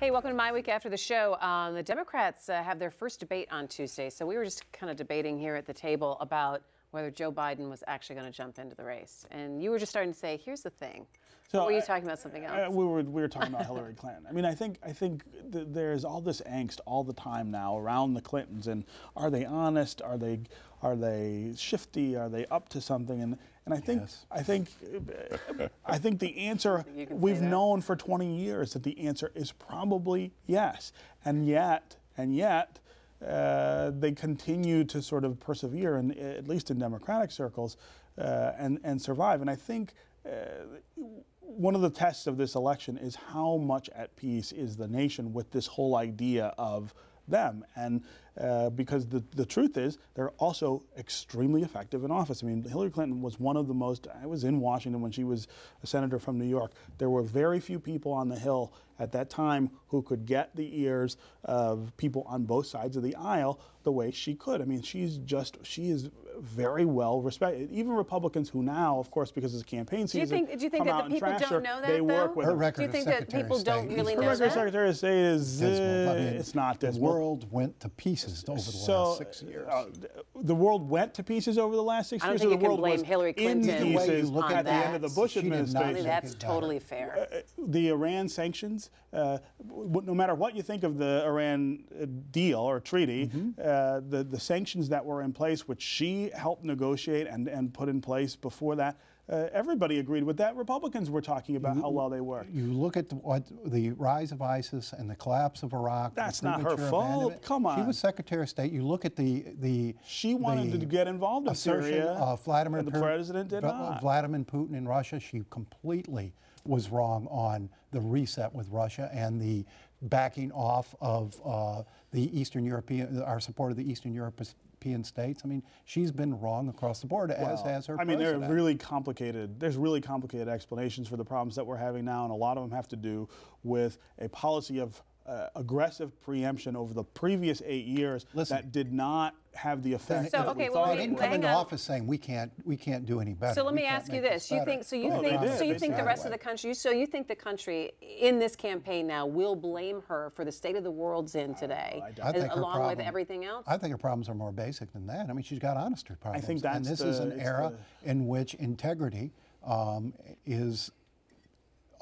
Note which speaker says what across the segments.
Speaker 1: Hey, welcome to My Week After the Show. The Democrats have their first debate on Tuesday, so we were just kind of debating here at the table about whether Joe Biden was actually going to jump into the race. And you were just starting to say, here's the thing. So, or were you talking about something else?
Speaker 2: We were talking about Hillary Clinton. I mean, I think there's all this angst all the time now around the Clintons, and are they honest? Are they shifty? Are they up to something? And I think
Speaker 3: Yes.
Speaker 2: I think the answer we've known for 20 years that the answer is probably yes, and yet they continue to sort of persevere, and at least in Democratic circles, and survive. And I think one of the tests of this election is how much at peace is the nation with this whole idea of them. And because the truth is, they're also extremely effective in office. I mean, Hillary Clinton was one of the most, I was in Washington when she was a senator from New York. There were very few people on the Hill at that time who could get the ears of people on both sides of the aisle the way she could. I mean, she is very well respected. Even Republicans who now, of course, because it's campaign season,
Speaker 1: do you think that the people don't know that,
Speaker 2: they work with
Speaker 3: her
Speaker 2: her.
Speaker 3: record
Speaker 1: Do you think
Speaker 3: as
Speaker 1: that people
Speaker 3: Secretary of
Speaker 1: don't
Speaker 3: State
Speaker 1: really
Speaker 3: is
Speaker 1: know
Speaker 2: Her record as
Speaker 1: that?
Speaker 2: Secretary of State is
Speaker 3: dismal. I mean,
Speaker 2: it's not
Speaker 3: the
Speaker 2: dismal.
Speaker 3: world went to pieces over the last 6 years.
Speaker 2: The world went to pieces over the last 6
Speaker 1: I don't
Speaker 2: years.
Speaker 1: think
Speaker 2: or
Speaker 1: you
Speaker 2: the
Speaker 1: can
Speaker 2: world
Speaker 1: blame
Speaker 2: was
Speaker 1: Hillary
Speaker 2: in
Speaker 1: Clinton
Speaker 2: pieces
Speaker 3: look
Speaker 1: on
Speaker 2: at the
Speaker 1: that.
Speaker 2: end of the Bush
Speaker 3: She did not
Speaker 1: I
Speaker 2: administration.
Speaker 1: think that's totally fair.
Speaker 2: The Iran sanctions, no matter what you think of the Iran deal or treaty, the sanctions that were in place, which she helped negotiate and put in place before that, everybody agreed with that. Republicans were talking about how well they worked.
Speaker 3: You look at the rise of ISIS and the collapse of Iraq.
Speaker 2: That's not her fault. Come on.
Speaker 3: She was Secretary of State. You look at the
Speaker 2: She wanted to get involved in Syria,
Speaker 3: of Vladimir
Speaker 2: and the president did not.
Speaker 3: Vladimir Putin in Russia. She completely was wrong on the reset with Russia and the backing off of the Eastern European, our support of the Eastern European states. I mean, she's been wrong across the board, as has her president.
Speaker 2: There's really complicated explanations for the problems that we're having now, and a lot of them have to do with a policy of aggressive preemption over the previous 8 years that did not have the effect.
Speaker 1: So,
Speaker 2: that we
Speaker 1: okay,
Speaker 2: thought
Speaker 1: well,
Speaker 3: They
Speaker 2: it
Speaker 3: didn't
Speaker 2: would.
Speaker 3: come into office saying we can't do any better.
Speaker 1: So let me
Speaker 3: We can't
Speaker 1: ask you
Speaker 3: make
Speaker 1: this: you think
Speaker 2: They
Speaker 1: the
Speaker 2: did.
Speaker 1: rest of the country? So you think the country in this campaign now will blame her for the state of the world's in today,
Speaker 3: I think her
Speaker 1: along with
Speaker 3: problem-
Speaker 1: everything else?
Speaker 3: I think her problems are more basic than that. I mean, she's got honesty problems.
Speaker 2: I think that's
Speaker 3: and this is an era in which integrity is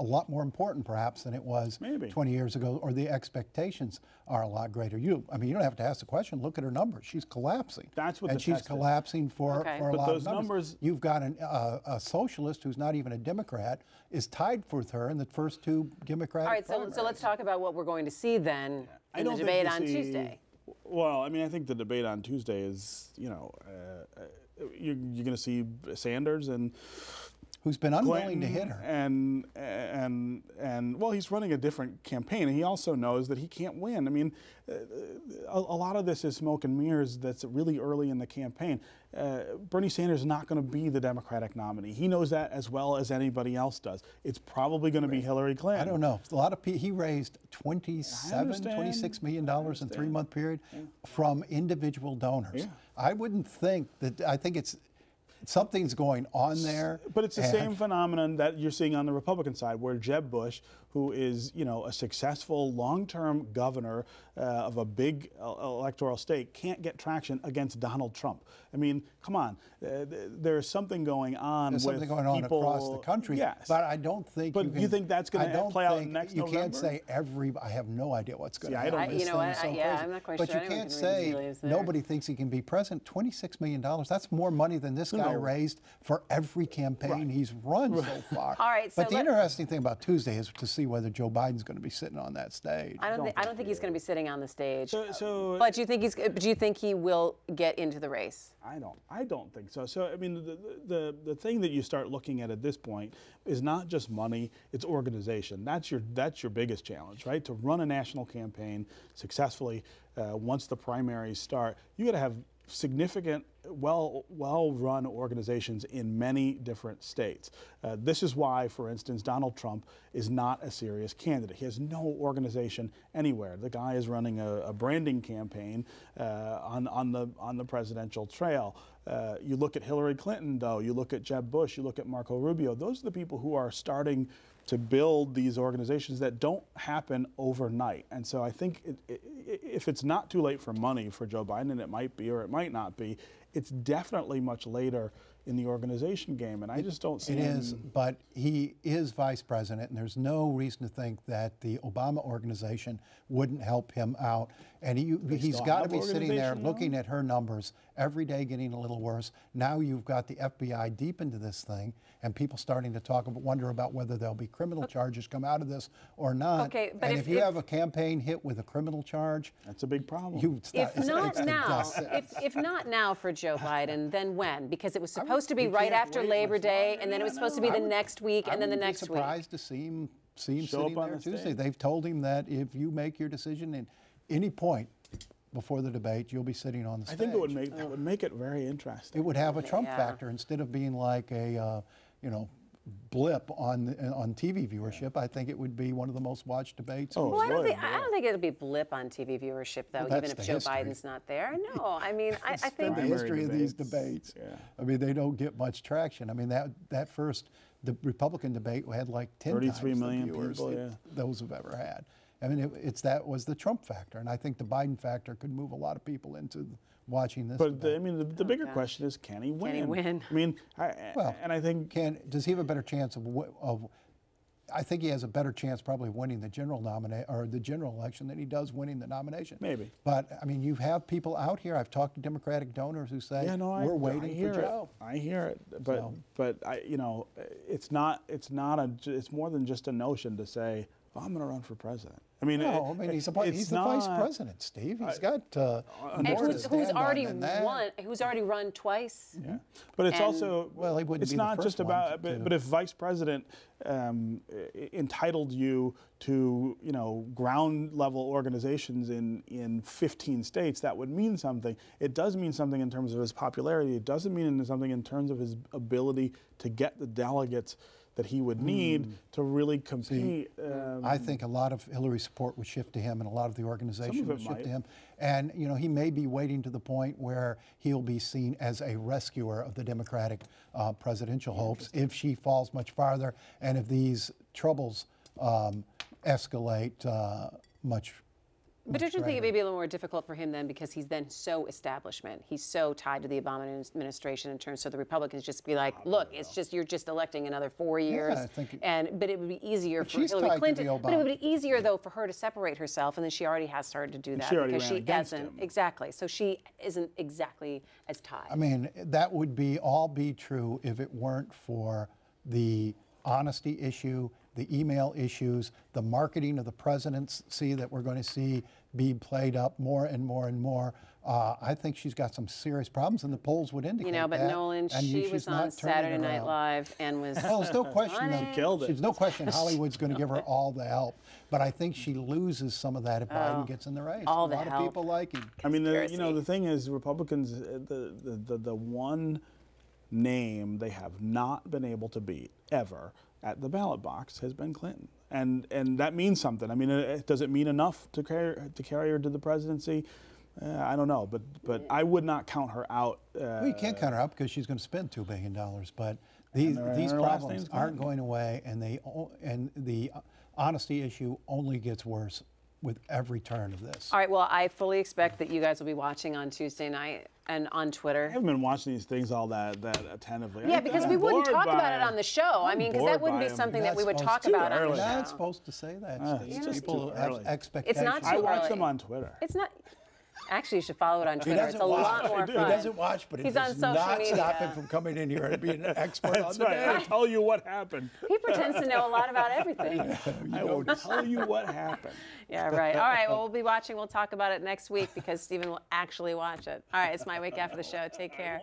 Speaker 3: a lot more important, perhaps, than it was 20 years ago, or the expectations are a lot greater. You don't have to ask the question. Look at her numbers. She's collapsing.
Speaker 2: That's what
Speaker 3: and
Speaker 2: the
Speaker 3: she's
Speaker 2: test is.
Speaker 3: collapsing for a
Speaker 2: But
Speaker 3: lot
Speaker 2: those
Speaker 3: of numbers. You've got a socialist who's not even a Democrat is tied with her in the first two Democratic
Speaker 1: All right,
Speaker 3: primaries.
Speaker 1: so let's talk about what we're going to see then in the debate on Tuesday.
Speaker 2: Well, I mean, I think the debate on Tuesday is, you're going to see Sanders and
Speaker 3: who's been unwilling
Speaker 2: Clinton
Speaker 3: to hit her.
Speaker 2: And well, he's running a different campaign, and he also knows that he can't win. I mean, a lot of this is smoke and mirrors. That's really early in the campaign. Bernie Sanders is not going to be the Democratic nominee. He knows that as well as anybody else does. It's probably going to be Hillary Clinton.
Speaker 3: I don't know. A lot of people. He raised $26 million in a 3-month period from individual donors.
Speaker 2: Yeah.
Speaker 3: I wouldn't think that. I think something's going on there.
Speaker 2: But it's the same phenomenon that you're seeing on the Republican side, where Jeb Bush, who is, a successful long-term governor of a big electoral state, can't get traction against Donald Trump. I mean, come on. There's something going on
Speaker 3: There's something going on across the country.
Speaker 2: Yes.
Speaker 3: But I don't think
Speaker 2: But you think that's going to play out next November?
Speaker 3: You can't say I have no idea what's going to happen.
Speaker 2: I don't know.
Speaker 1: I'm not quite sure.
Speaker 3: But you can't say nobody thinks he can be president. $26 million, that's more money than this guy raised for every campaign he's run so far.
Speaker 1: All right, so
Speaker 3: but the interesting thing about Tuesday is to see whether Joe Biden's going to be sitting on that stage.
Speaker 1: I don't think he's going to be sitting on the stage.
Speaker 2: But
Speaker 1: do you think he will get into the race?
Speaker 2: I don't think so. So I mean, the thing that you start looking at this point is not just money; it's organization. That's your biggest challenge, right? To run a national campaign successfully, once the primaries start, you got to have significant well-run organizations in many different states. This is why, for instance, Donald Trump is not a serious candidate. He has no organization anywhere. The guy is running a branding campaign on the presidential trail. You look at Hillary Clinton, though. You look at Jeb Bush. You look at Marco Rubio. Those are the people who are starting to build these organizations that don't happen overnight. And so I think if it's not too late for money for Joe Biden, and it might be or it might not be, it's definitely much later in the organization game, and I just don't see
Speaker 3: it is, but he is vice president, and there's no reason to think that the Obama organization wouldn't help him out. And he's got to be sitting there looking at her numbers every day, getting a little worse. Now you've got the FBI deep into this thing, and people starting to wonder about whether there'll be criminal charges come out of this or not.
Speaker 1: Okay, but
Speaker 3: and if you have a campaign hit with a criminal charge,
Speaker 2: that's a big problem.
Speaker 1: If not now for Joe Biden, then when? Because it was supposed to be right after Labor Day, and then it was supposed to be the next week, and then the next week.
Speaker 3: I would be surprised to see him sitting there Tuesday. They've told him that if you make your decision at any point before the debate, you'll be sitting on the stage.
Speaker 2: I think that would make it very interesting.
Speaker 3: It would have a Trump factor instead of being like a blip on TV viewership. I think it would be one of the most watched debates.
Speaker 1: Well, I don't think it'll be blip on TV viewership, though,
Speaker 3: well,
Speaker 1: even if Joe Biden's not there. No, I mean, I think
Speaker 3: the history of these debates.
Speaker 2: Yeah.
Speaker 3: I mean, they don't get much traction. I mean, that first the Republican debate had like 10
Speaker 2: 33
Speaker 3: times
Speaker 2: million
Speaker 3: the viewers
Speaker 2: people,
Speaker 3: those have ever had. I mean, that was the Trump factor, and I think the Biden factor could move a lot of people into watching this.
Speaker 2: But the bigger question is, can he win?
Speaker 1: Can he win?
Speaker 2: I mean, I think
Speaker 3: does he have a better chance of? I think he has a better chance probably of winning the general election than he does winning the nomination.
Speaker 2: Maybe.
Speaker 3: But I mean, you have people out here. I've talked to Democratic donors who say we're waiting for Joe.
Speaker 2: I hear it, but it's more than just a notion to say, oh, I'm going to run for president. I mean,
Speaker 3: no, he's the vice president, Steve. He's got
Speaker 1: who's already run twice.
Speaker 2: Yeah, but it's also
Speaker 3: he wouldn't
Speaker 2: it's
Speaker 3: be
Speaker 2: not
Speaker 3: the
Speaker 2: just
Speaker 3: first
Speaker 2: about. But if vice president entitled you to ground level organizations in 15 states, that would mean something. It does mean something in terms of his popularity. It doesn't mean something in terms of his ability to get the delegates that he would need to really compete.
Speaker 3: I think a lot of Hillary's support would shift to him, and a lot of the organization would shift to him. And he may be waiting to the point where he'll be seen as a rescuer of the Democratic presidential hopes if she falls much farther, and if these troubles escalate much.
Speaker 1: But don't you think it may be a little more difficult for him then, because he's then so establishment, he's so tied to the Obama administration in terms, so the Republicans just be like, look, it's just you're just electing another 4 years, but it would be easier for Hillary Clinton. But it would be easier though for her to separate herself, and then she already has started to do that because she hasn't exactly. So she isn't exactly as tied.
Speaker 3: I mean, that would all be true if it weren't for the honesty issue, the email issues, the marketing of the presidency that we're going to see be played up more and more and more. I think she's got some serious problems, and the polls would indicate that.
Speaker 1: But Nolan, she was on Saturday Night Live and was
Speaker 3: there's no question
Speaker 2: There's
Speaker 3: no question Hollywood's going to give her all the help, but I think she loses some of that if Biden gets in the race.
Speaker 1: A
Speaker 3: lot of people like him.
Speaker 2: I mean, the thing is, Republicans, the one name they have not been able to beat ever at the ballot box has been Clinton, and that means something. I mean, does it mean enough to carry her to the presidency? I don't know, but I would not count her out.
Speaker 3: Well, you can't count her out because she's going to spend $2 billion. But these problems aren't going away, and the honesty issue only gets worse with every turn of this.
Speaker 1: All right, well, I fully expect that you guys will be watching on Tuesday night and on Twitter.
Speaker 2: I haven't been watching these things all that attentively.
Speaker 1: Yeah, because we wouldn't talk about it on the show. I mean, because that wouldn't be something that we would talk about on the show.
Speaker 3: You're not supposed to say that. People have expectations.
Speaker 1: It's not too early.
Speaker 2: I watch them on Twitter.
Speaker 1: It's not. Actually, you should follow it on Twitter. It's a lot more fun.
Speaker 3: He doesn't watch, but it does not stop him from coming in here and being an expert on the day.
Speaker 2: I'll tell you what happened.
Speaker 1: He pretends to know a lot about everything.
Speaker 2: I will tell you what happened.
Speaker 1: Yeah, right. All right, well, we'll be watching. We'll talk about it next week because Stephen will actually watch it. All right, it's MiWeek after the show. Take care.